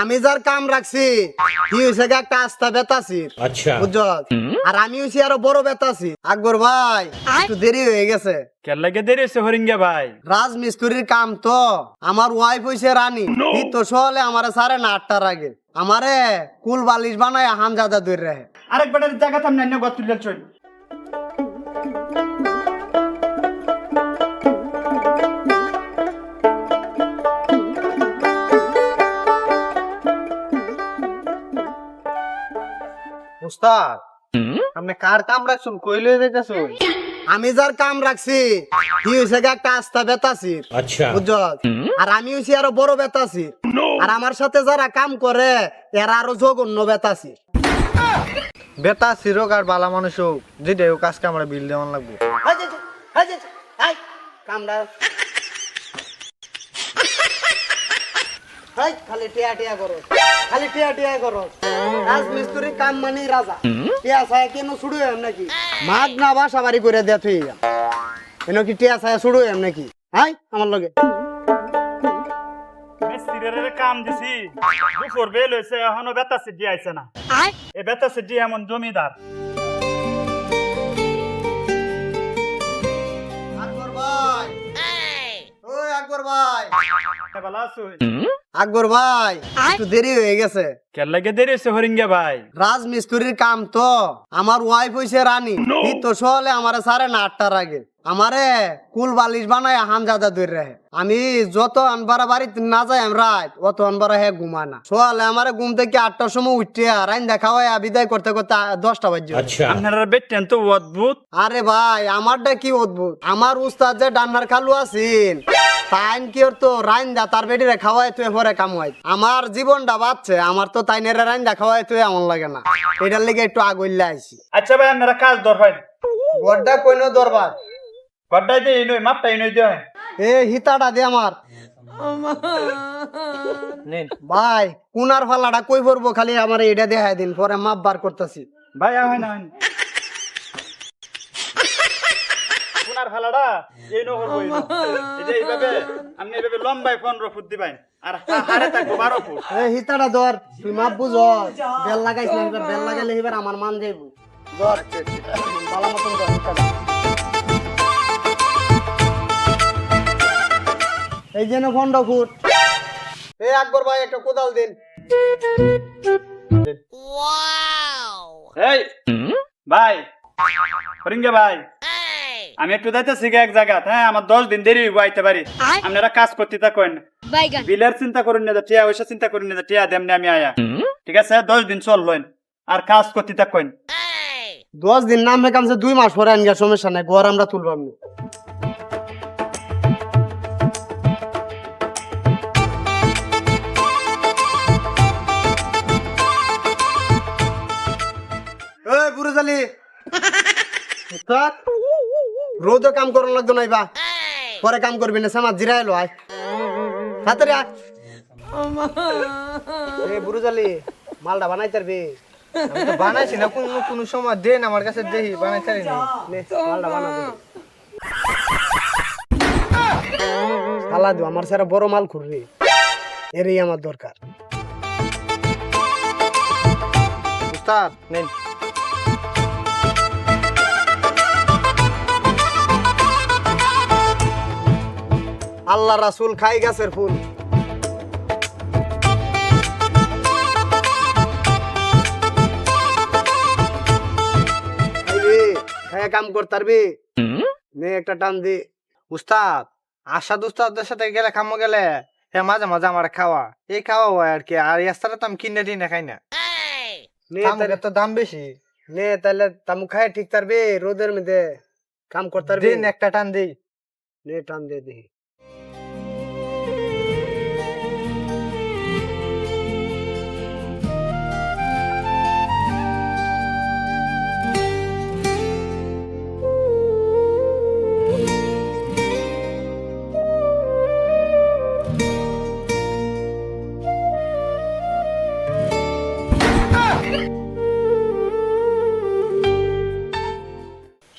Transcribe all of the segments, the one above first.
আমি যার কাম রাখছি কি হয়েছে একটা আস্থা বেতাছির, আচ্ছা বুঝছ? আর আমি হইছি আরো বড় বেতাছি। আকবর ভাই একটু দেরি হয়ে গেছে। কেন লাগে দেরি হয়েছে হরিঙ্গে ভাই? রাজমিস্ত্রির কাম তো, আমার ওয়াইফ হইছে রানী, ই তো সহলে আমারে সাড়ে না 8টার আগে আমারে কুল বালিশ বানায় হামজাদা দূর রাখে। আরেক বেটার জায়গা থাম না গত তুলে চল। উস্তাদ আপনি কার কাম রাখছুন কইলে যাইতাছুন? আমি যার কাম রাখছি কি হইছে একটা আস্থা বেতাছির, আচ্ছা বুঝছ? আর আমি হইছি আরো বড় বেতাছি। আর আমার সাথে যারা কাম করে এরা আরো জঘন্য বেতাছি। বেতা সিরক আর বালা মানুষ হোক যেটাই হোক কাজ কামড়ে বিল দেওয়ান লাগবে। খালি টিয়া টিয়া করো, খালি টিয়া টিয়া করো। রাজমিস্ত্রির কাম মানে রাজা। টিয়া ছায়া কেন শুরু হয় নাকি? মাগ না বাসা বাড়ি করে দেয়া তুই এন কি টিয়া ছায়া শুরু হয় নাকি? হাই আমার লগে মিস্ত্রির কাম দিছি, দুপুর বেল হয়েছে, এখনো বেতা সিদ্ধি আইছে না। এই বেতা সিদ্ধি এমন জমিদার। আকবর ভাই, ওই আকবর ভাই, ভালো আছুন? আকবর ভাই একটু দেরি হয়ে গেছে। কেন লাগে দেরি হয়েছে হরিঙ্গে ভাই? রাজমিস্ত্রির কাম তো, আমার ওয়াইফ হইছে রানী, ই তো সহলে আমারে সাড়ে না 8টার আগে আমারে কুল বালিশ বানায় হামজাদা দূর রাখে। আমি যত আনবারা বাড়িতে না যাই রাত অত আনবারা হে ঘুমায় না। সকালে আমারে ঘুম থেকে 8টার সময় উঠতে রাইন দেখা হয় বিদায় করতে করতে 10টা বাজে। আচ্ছা আপনারা বেটেন তো অদ্ভুত। আরে ভাই আমারটা কি অদ্ভুত, আমার উস্তাদ যে ডান্নার খালু আছেন তাইন কি তো রাইন দা তার বেটিরে খাওয়াই তুই পরে কামাই। আমার জীবনটা বাঁচছে, আমার তো তাই নেড়ে রাইন দা খাওয়াই তুই এমন লাগে না। এটার লেগে একটু আগইলে আইছি। আচ্ছা ভাই আপনারা কাজ দর হয় বড়টা কইনো দরবার গড্ডাই দিয়ে নই মাপটাই নই দেয়। এ হিতাটা দে আমার ভাই। কুনার ফালাটা কই পড়বো খালি আমার এটা দেখাই দিন, পরে মাপ বার করতেছি। ভাই হয় না কোনার ফালাটা এই নো করবো এই যে এইভাবে আপনি এইভাবে লম্বাই 15 ফুট দিবেন আর হারে থাকবো 12 ফুট। এ হিতাটা ধর, তুই মাপ বুঝ, বেল লাগাইছ না, এবার বেল লাগাইলে এবার আমার মান যাইব। ধর বালা মতন ধর হিতাটা। এই যেন 15 ফুট। এ আকবর ভাই একটা কোদাল দিন। এই ভাই হরিঙ্গে ভাই, আমি একটু যাইতেছি এক জায়গা, হ্যাঁ আমার 10 দিন দেরি হইব আইতে পারি। আপনারা কাজ করতে থাকেন, বিলের চিন্তা করুন না, টিয়া পয়সা চিন্তা করুন না, টিয়া দেমনি আমি আয়া, ঠিক আছে? 10 দিন চললেন আর কাজ করতে থাকেন। 10 দিন নাম কামছে 2 মাস পরে আনগা, সমস্যা নাই, ঘর আমরা তুলবাম। এই বুড়াজালি রোদ কাম করন লাগতো নাই বা, পরে কাম করবি না, সামাজ জিরাই লো আয় তাড়াতাড়ি আয়। এই বুড়াজালি মালটা বানাই তারবি? আমি তো বানাইছি না, কোন সময় দেন আমার কাছে দেখি বানাইতারি না। নে মালটা বানা দে। শালা দু আমার সারা বড় মাল খুরবি, এরই আমার দরকার। উস্তাদ নেন। আল্লাহ রাসূল খাই গাছের ফুল। খাইয়া কাম করতারবি, নে একটা টান দি। উস্তাদ আসাদ উস্তাদের সাথে গেলে খামো গেলে হে মাঝে মাঝে আমার খাওয়া এই খাওয়া হয় আর কি। আর এছাড়া তো আমি কিনে টিনে খাই না, নে তাহলে তো দাম বেশি। নে তাহলে তামু খাই ঠিক তারবি, রোদের মধ্যে কাম করতারবি। দিন একটা টান দিই। নে টান দে দেখি।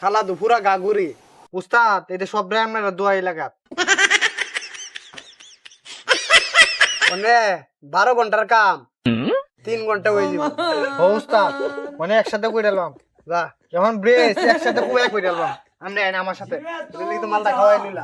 শালা দুপুরা গাগুরি। উস্তাদ এটা সব আপনারা দোয়াই লাগাত। মানে 12 ঘন্টার কাম 3 ঘন্টা হয়ে যাবে। ও উস্তাদ মানে একসাথে কইরালাম যা যখন ব্রেস একসাথে পুয়া কইরালাম আপনি আইন আমার সাথে তুমি তো মালটা খাওয়াই নিলা।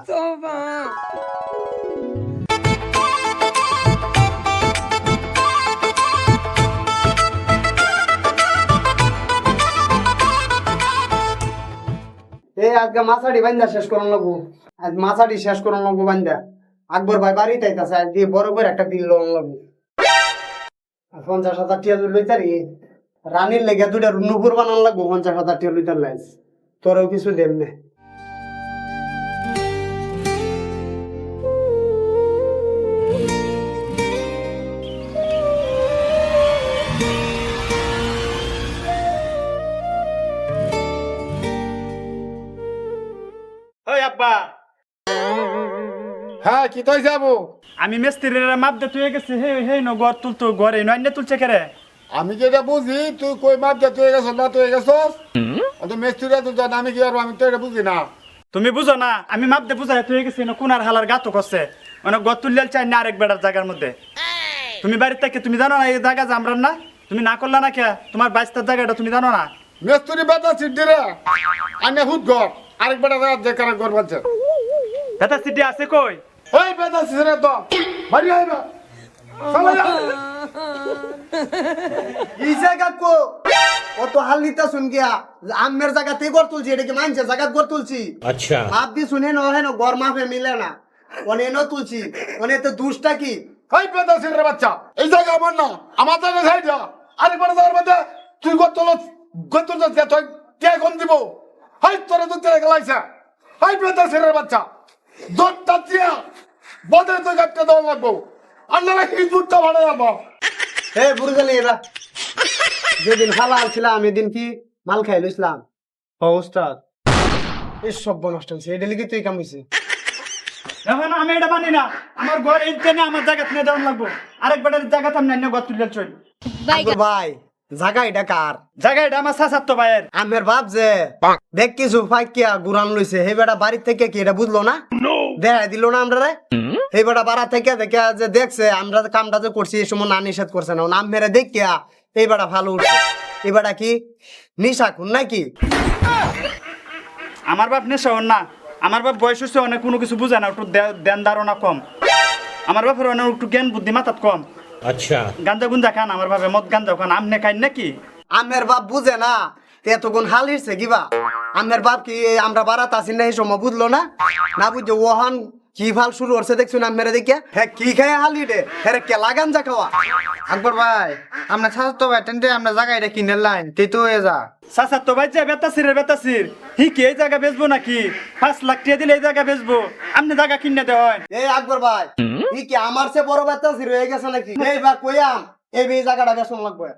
এই আজকে মাছাড়ি বান্ধা শেষ করন লাগবো। আজ মাছাড়ি শেষ করন লাগবো বান্ধা। আকবর ভাই বাড়িতে আইতাছে, আজ দিয়ে বড় করে একটা বিল লোন লাগবো। 50,000 টিয়া লইতারি রানীর লেগে দুইটা নুপুর বানান লাগবো। 50,000 টিয়া লইতার লাইস তোরও কিছু দেব না। ওই আব্বা, হ্যাঁ কি তাই যাবো? আমি মিস্ত্রির মাপ দে তুই গেছি, হে হে ন ঘর তুলতো, ঘরে নয় তুলছে কেরে? আমি যেটা বুঝি তুই কই মাপ দিয়ে তুই গেছ না তুই গেছস মিস্ত্রিরা তো জান আমি কি আর আমি তো এটা বুঝি না। তুমি বুঝো না, আমি মাপ দে বুঝাই তুই গেছি না কোনার হালার গাতো করছে, মানে ঘর তুললে চাই না আরেক বেড়ার জায়গার মধ্যে। তুমি বাড়ির থেকে তুমি জানো না এই জায়গা জামরান না? তুমি না করলা না কে? তোমার বাইশটার জায়গাটা তুমি জানো না? মিস্ত্রি বেতা সিদ্ধি রে আনে হুদ ঘর আরেক বেটা যে কারা ঘর বানছে দাদা সিটি আছে কই? ওই বেতা সিরে তো বাড়ি আইবা চলে যা। এই জায়গা কো অত হাল নিতা শুন গিয়া আমের জায়গাতে ঘর তুলছি, এটা কি মানছে জায়গা ঘর তুলছি? अच्छा মাপ দি শুনে ন হেন ঘর মাপে মিলে না, অনে ন তুলছি, অনে তো দুষ্টা কি? ওই বেতা সিরে বাচ্চা এই জায়গা আমার না আমার জায়গা সাইড যা আরেক বেটা যাওয়ার মধ্যে তুই গতল তুই কে কোন দিব হাই তোরে তো তেরে গলাইছে হাই বেতা সিরে বাচ্চা দত্তা দিয়া বদে তো গাটটা দাও লাগবো আল্লাহ কি দুধটা ভাড়া যাবো। হে বুড়গালি এরা যেদিন হালাল ছিলাম এদিন কি মাল খাই লইছিলাম। ও উস্তাদ এই সব নষ্ট হয়েছে, এটা লিখে তুই কামিছে। এখন আমি এটা মানি না, আমার ঘর এই ট্রেনে আমার জায়গা নিয়ে দেওয়ান লাগবো, আরেক বেটার জায়গা তো আমি না ঘর তুললে চল। ভাই জায়গা এটা কার? জায়গা এটা আমার সাসাত্তো ভাইয়ের। আমের বাপ যে দেখ কিছু ফাইকিয়া গুরান লইছে, হে বেটা বাড়ির থেকে কি এটা বুঝলো না? দেখাই দিল না আমরা রে। এই বেটা বাড়া থেকে দেখে যে দেখছে আমরা যে কামটা যে করছি এই সময় না নিষেধ করছে না, নাম মেরে দেখিয়া এই বেটা ভালো উঠছে। এই বেটা কি নিশা খুন নাকি? আমার বাপ নেশা হন না, আমার বাপ বয়স হচ্ছে অনেক, কোনো কিছু বুঝে না, একটু দেন ধারণা কম। আমার বাপের অনেক একটু জ্ঞান বুদ্ধি মাথাত কম। अच्छा গাঞ্জা গুঞ্জা খান, আমার বাপে মদ গাঞ্জা খান, আমনে খাই নাকি? আমের বাপ বুঝে না এতগুণ হাল হিসছে কিবা? আমের বাপ কি আমরা বারাত আসি না এই সময় বুঝলো না? না বুঝছে ওহান কি ভাল শুরু করছে দেখছুন আমের দেখিয়া। হ্যাঁ কি খায় হালি রে, হ্যাঁ কেলা গাঞ্জা খাওয়া। আকবর ভাই আমরা ছাত্র তো ভাই টেন্টে আমরা জায়গাটা কিনে লাইন তুই তো হয়ে যা সাসাত্তো ভাই যে বেতাসির হি কি এই জায়গা বেচবো নাকি? 5 লাখ টাকা দিলে এই জায়গা বেচবো, আমনে জায়গা কিনে দেওয়া হয়। এই আকবর ভাই ই কি আমার সে বড় বাচ্চা ছিল হয়ে গেছে নাকি? এই বা কইয়াম এই জায়গাটা বেসন লাগবে।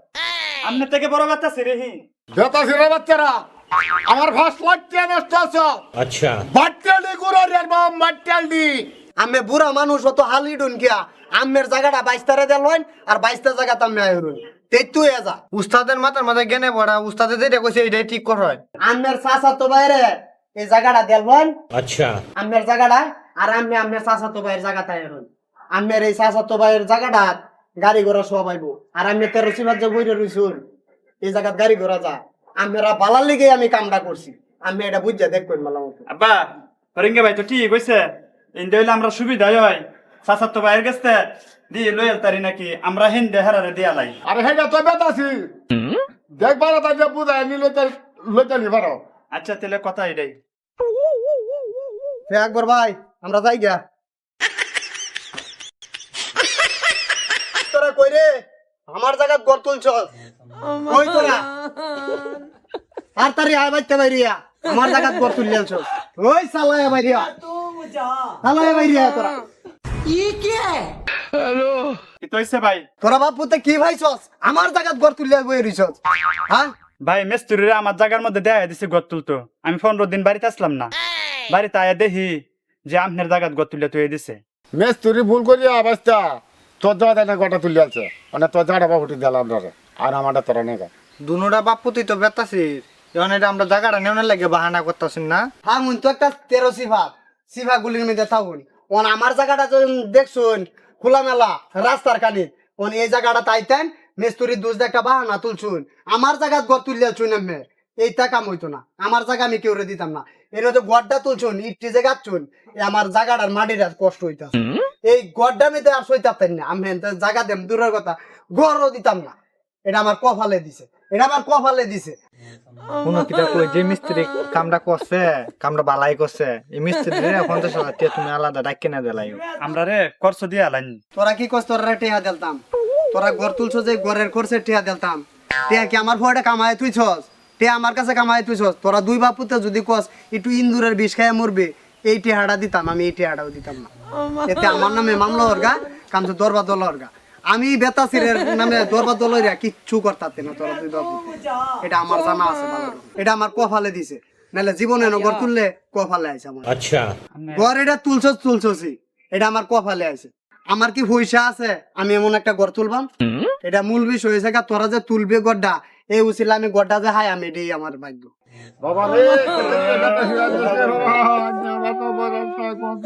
আমনে থেকে বড় বেতাসির হি বেতা সিরে বাচ্চারা আমার ফার্স্ট লাইট নষ্ট আছে अच्छा বাট্টালি গুড়া রে বাম বাট্টালি আমি বুড়া মানুষ অত হালি ডুন কিয়া আমের জায়গাটা 22 তারে দেল হইন আর 22টা জায়গা তামনে আইরুন তেই তুই যা। উস্তাদের মাথার মাথায় জ্ঞানে পড়া উস্তাদে যেটা কইছে এটাই ঠিক কর হয়। আমের চাচা তো বাইরে এই জায়গাটা দেল হইন अच्छा আমের জায়গাটা, আর আমি আমের চাচা তো বাইরের জায়গাটা আইরুন। আমের এই চাচা তো বাইরের জায়গাটা গাড়ি ঘোড়া সব আইবো, আর আমি 13 সিবাদ যে বইরে রইছুন এই জায়গাত গাড়ি ঘোড়া যা। আমরা বালার লিগে আমি কামটা করছি, আমি এটা বুঝা দেখবেন মালা মতো। আব্বা হরিঙ্গে ভাই তো ঠিক কইছে, ইন্দে হইলে আমরা সুবিধা হয়। সাসাত্তো ভাইয়ের কাছে দিয়ে লইল তারি নাকি আমরা হিন্দে হারারে দিয়া লাই। আরে হেটা তো বেতাছি দেখবার তাই যে বুঝায় নি লইতে নি পারো। আচ্ছা তাহলে কথা এটাই। হে আকবর ভাই আমরা যাই গা। তোরা কই রে আমার জায়গাত গড় তুলছস? কই তোরা? আর তারি আয় বাইতে বাইরিয়া আমার জায়গাত গড় তুলছস? ওই সালায় বাইরিয়া সালায় বাইরিয়া তোরা কি তো হইছে ভাই? তোরা বাপুতে কি ভাইছস আমার জায়গাত গড় তুলিয়া বই রইছস? হ্যাঁ ভাই মেস্তুরিরা আমার জায়গার মধ্যে দেখা দিছে গত তুলতো, আমি 15 দিন বাড়িতে আসলাম না, বাড়িতে আয়া দেখি যে আপনার জায়গাত গত তুলে তুই দিছে। মেস্তুরি ভুল করি অবস্থা তোর জায়গা না গোটা তুলি আছে মানে তোর জায়গা বাবুটি দিলাম ধরে আর আমারটা তোরা নেই দুনোটা বাপুতি তো বেতাছিস এখন এটা আমরা জায়গাটা নেওয়ার লাগে বাহানা করতেছি না। হ্যাঁ মুন তো একটা 13 সিভা গুলির মধ্যে থাকুন ওন আমার জায়গাটা যখন দেখছুন খোলামেলা রাস্তার কানি এই জায়গাটা তাইতেন মেস্তুরি দুজ একটা বাহানা তুলছুন আমার জায়গা ঘর তুলিয়া চুন আমি এইটা কাম হইতো না আমার জায়গা আমি কেউ দিতাম না এর তো গড়টা তুলছুন ইটটি যে গাচ্ছুন আমার জায়গাটার মাটির আর কষ্ট হইতাছে এই গড়টা মেতে আর সইতাতেন না আমি জায়গা দেম দূরের কথা গড়ও দিতাম না এটা আমার কপালে দিছে এটা আমার কপালে দিছে কোনো কিটা কই যে মিস্ত্রি কামটা করছে কামটা বালাই করছে এই মিস্ত্রি 50,000 টাকা তুমি আলাদা ডাইকে না দিলাই আমরা রে খরচ দিয়ে আলাইন তোরা কি কস তোরা টেহা দিলতাম তোরা ঘর তুলছো যে ঘরের খরচে টেহা দিলতাম টেহা কি আমার ভয়টা কামায় তুই ছস টেহা আমার কাছে কামায় তুই ছস তোরা দুই বাপুতে যদি কস একটু ইন্দুরের বিষ খাইয়া মরবে এই টেহাটা দিতাম আমি এই টেহাটাও দিতাম না এতে আমার নামে মামলা হরগা কামছে দরবার দল হরগা আমি বেতাসিরের নামে দরবার দলইরা কিচ্ছু করতাতে না তোরা দুই বাপু এটা আমার জানা আছে ভালো এটা আমার কপালে দিছে নাহলে জীবনে ঘর তুললে কপালে আইছে আমার अच्छा ঘর এটা তুলছসই এটা আমার কপালে আছে আমার কি পয়সা আছে আমি এমন একটা ঘর তুলবাম এটা মূল বিষয় হয়েছে গা তোরা যে তুলবে গড্ডা এই উচিলা আমি গড্ডা যে হাই আমি এটাই আমার ভাগ্য বাবা রে কত হিরা দিছে বাবা আমার তো বড় কত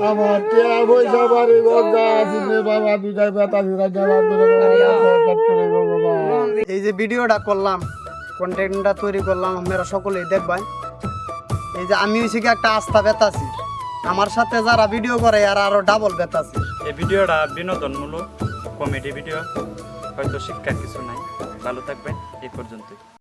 আমার টিয়া পয়সা বাড়ি গজা আছে বাবা দুইটাই বেতা হিরা যাওয়ার ধরে বাবা এই যে ভিডিওটা করলাম কন্টেন্টটা তৈরি করলাম আপনারা সকলেই দেখবেন এই যে আমি হইছি কি একটা আস্থা বেতাছি আমার সাথে যারা ভিডিও করে আর আরো ডাবল বেতাছি এই ভিডিওটা বিনোদনমূলক কমেডি ভিডিও হয়তো শিক্ষার কিছু নাই ভালো থাকবেন এই পর্যন্তই